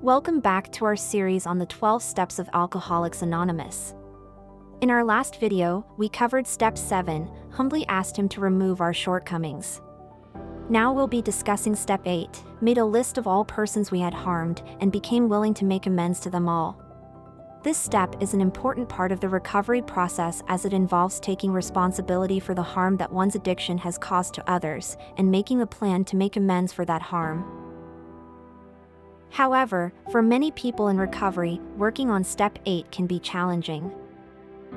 Welcome back to our series on the 12 Steps of Alcoholics Anonymous. In our last video, we covered Step 7, humbly asked him to remove our shortcomings. Now we'll be discussing Step 8, made a list of all persons we had harmed and became willing to make amends to them all. This step is an important part of the recovery process as it involves taking responsibility for the harm that one's addiction has caused to others and making a plan to make amends for that harm. However, for many people in recovery, working on Step 8 can be challenging.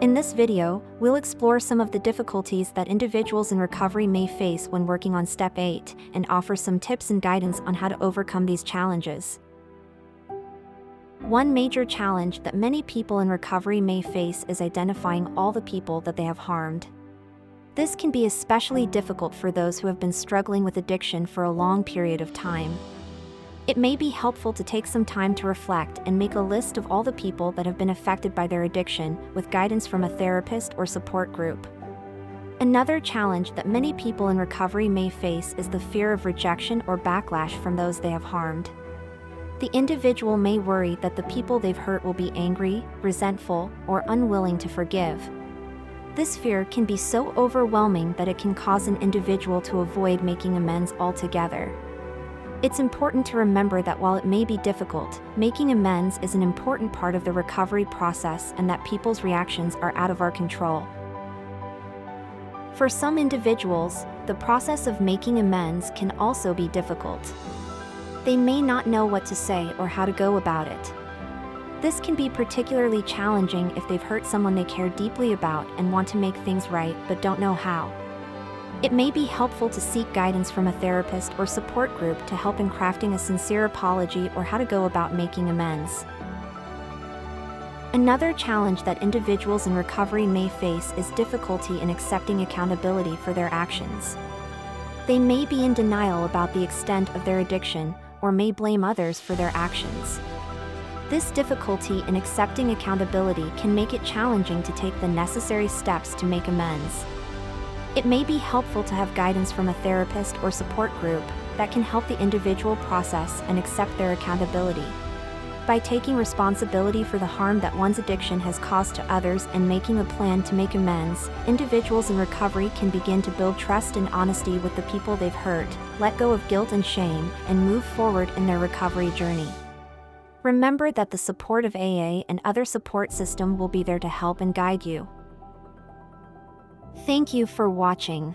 In this video, we'll explore some of the difficulties that individuals in recovery may face when working on Step 8 and offer some tips and guidance on how to overcome these challenges. One major challenge that many people in recovery may face is identifying all the people that they have harmed. This can be especially difficult for those who have been struggling with addiction for a long period of time. It may be helpful to take some time to reflect and make a list of all the people that have been affected by their addiction, with guidance from a therapist or support group. Another challenge that many people in recovery may face is the fear of rejection or backlash from those they have harmed. The individual may worry that the people they've hurt will be angry, resentful, or unwilling to forgive. This fear can be so overwhelming that it can cause an individual to avoid making amends altogether. It's important to remember that while it may be difficult, making amends is an important part of the recovery process and that people's reactions are out of our control. For some individuals, the process of making amends can also be difficult. They may not know what to say or how to go about it. This can be particularly challenging if they've hurt someone they care deeply about and want to make things right but don't know how. It may be helpful to seek guidance from a therapist or support group to help in crafting a sincere apology or how to go about making amends. Another challenge that individuals in recovery may face is difficulty in accepting accountability for their actions. They may be in denial about the extent of their addiction or may blame others for their actions. This difficulty in accepting accountability can make it challenging to take the necessary steps to make amends. It may be helpful to have guidance from a therapist or support group that can help the individual process and accept their accountability. By taking responsibility for the harm that one's addiction has caused to others and making a plan to make amends, individuals in recovery can begin to build trust and honesty with the people they've hurt, let go of guilt and shame, and move forward in their recovery journey. Remember that the support of AA and other support system will be there to help and guide you. Thank you for watching.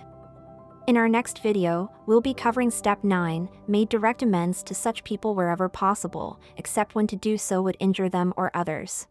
In our next video, we'll be covering Step 9, made direct amends to such people wherever possible, except when to do so would injure them or others.